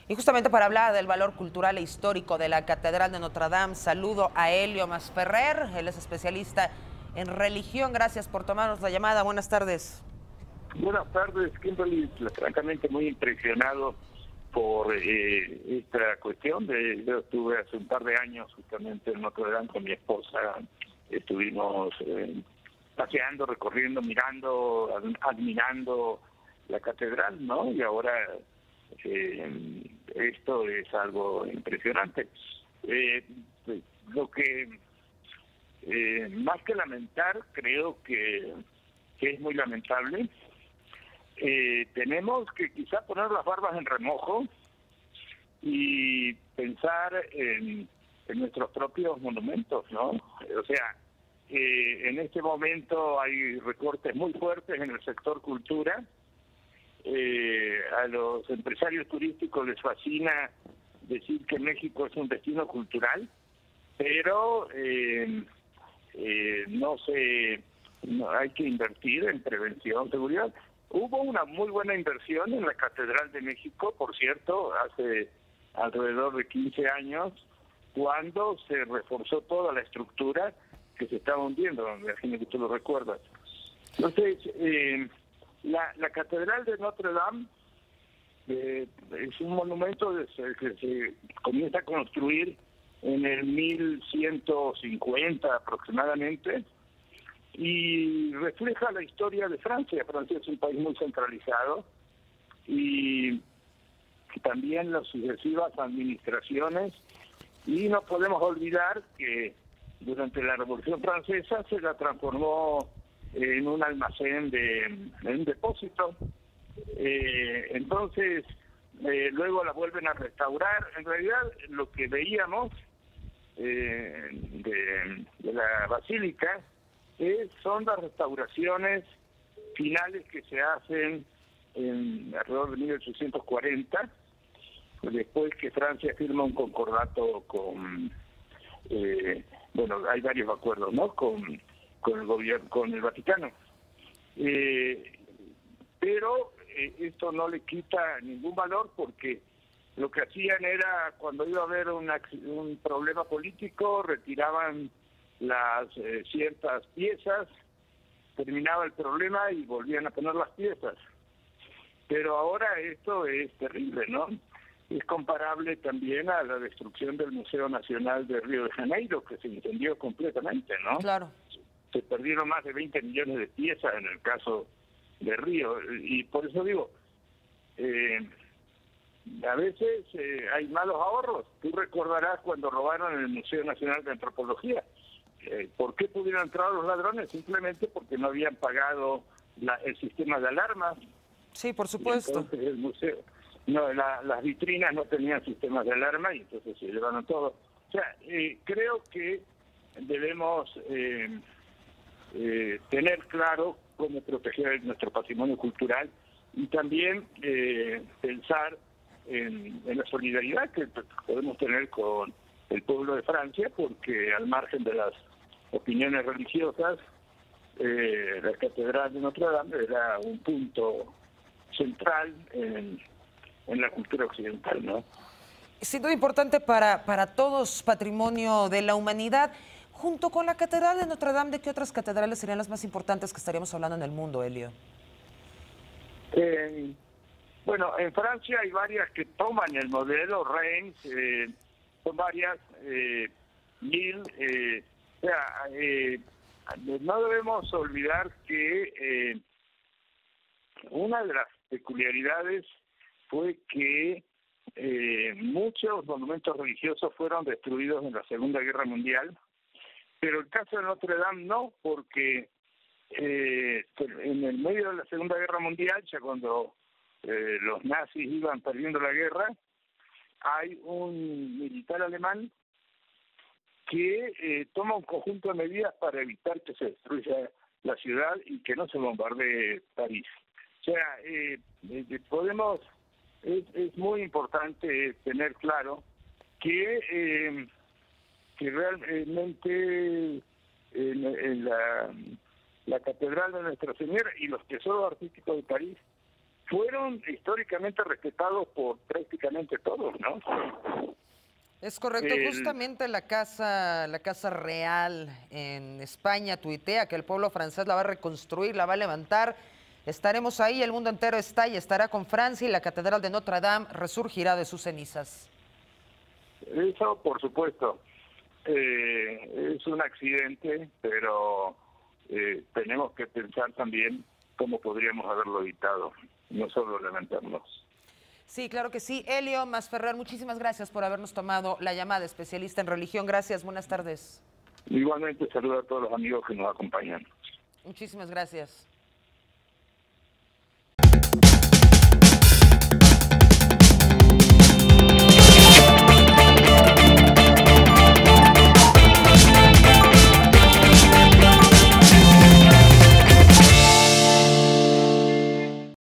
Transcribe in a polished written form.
Y justamente para hablar del valor cultural e histórico de la Catedral de Notre Dame, saludo a Helio Masferrer, él es especialista en religión. Gracias por tomarnos la llamada. Buenas tardes. Buenas tardes, Kimberly. Francamente muy impresionado por esta cuestión. Yo estuve hace un par de años justamente en Notre Dame con mi esposa. Estuvimos paseando, recorriendo, mirando, admirando la catedral, ¿no? Y ahora esto es algo impresionante. Lo que más que lamentar, creo que es muy lamentable. Tenemos que quizá poner las barbas en remojo y pensar en nuestros propios monumentos, ¿no? O sea, en este momento hay recortes muy fuertes en el sector cultura. A los empresarios turísticos les fascina decir que México es un destino cultural, pero no hay que invertir en prevención, seguridad. Hubo una muy buena inversión en la Catedral de México, por cierto, hace alrededor de 15 años, cuando se reforzó toda la estructura que se estaba hundiendo, me imagino que tú lo recuerdas. Entonces, la Catedral de Notre Dame es un monumento que se comienza a construir en el 1150 aproximadamente, y refleja la historia de Francia. Francia es un país muy centralizado y también las sucesivas administraciones, y no podemos olvidar que durante la Revolución Francesa se la transformó en un almacén, en un depósito. Entonces, luego la vuelven a restaurar. En realidad, lo que veíamos de la basílica son las restauraciones finales que se hacen alrededor de 1840, después que Francia firma un concordato con, hay varios acuerdos, ¿no? Con el gobierno, con el Vaticano. Pero esto no le quita ningún valor, porque lo que hacían era, cuando iba a haber un problema político, retiraban las ciertas piezas, terminaba el problema y volvían a poner las piezas. Pero ahora esto es terrible, ¿no? Es comparable también a la destrucción del Museo Nacional de Río de Janeiro, que se incendió completamente, ¿no? Claro. Se perdieron más de 20 millones de piezas en el caso de Río, y por eso digo, a veces hay malos ahorros. Tú recordarás cuando robaron el Museo Nacional de Antropología. ¿Por qué pudieron entrar los ladrones? Simplemente porque no habían pagado el sistema de alarmas. Sí, por supuesto. Entonces el museo, las vitrinas no tenían sistemas de alarma, y entonces se llevaron todo. O sea, creo que debemos tener claro cómo proteger nuestro patrimonio cultural, y también pensar en la solidaridad que podemos tener con el pueblo de Francia, porque al margen de las opiniones religiosas, la Catedral de Notre Dame era un punto central en la cultura occidental, ¿no? Sin duda importante para todos, patrimonio de la humanidad. Junto con la Catedral de Notre Dame, ¿de qué otras catedrales serían las más importantes que estaríamos hablando en el mundo, Helio? Bueno, en Francia hay varias que toman el modelo Reims, son varias, Lille, no debemos olvidar que una de las peculiaridades fue que muchos monumentos religiosos fueron destruidos en la Segunda Guerra Mundial, pero el caso de Notre Dame no, porque en el medio de la Segunda Guerra Mundial, ya cuando los nazis iban perdiendo la guerra, hay un militar alemán que toma un conjunto de medidas para evitar que se destruya la ciudad y que no se bombardee París. O sea, es muy importante tener claro que realmente en la Catedral de Nuestra Señora y los tesoros artísticos de París fueron históricamente respetados por prácticamente todos, ¿no? Es correcto, justamente la casa real en España tuitea que el pueblo francés la va a reconstruir, la va a levantar. Estaremos ahí, el mundo entero está y estará con Francia y la Catedral de Notre Dame resurgirá de sus cenizas. Eso, por supuesto, es un accidente, pero tenemos que pensar también cómo podríamos haberlo evitado, no solo lamentarnos. Sí, claro que sí. Helio Masferrer, muchísimas gracias por habernos tomado la llamada, especialista en religión. Gracias, buenas tardes. Igualmente saludo a todos los amigos que nos acompañan. Muchísimas gracias.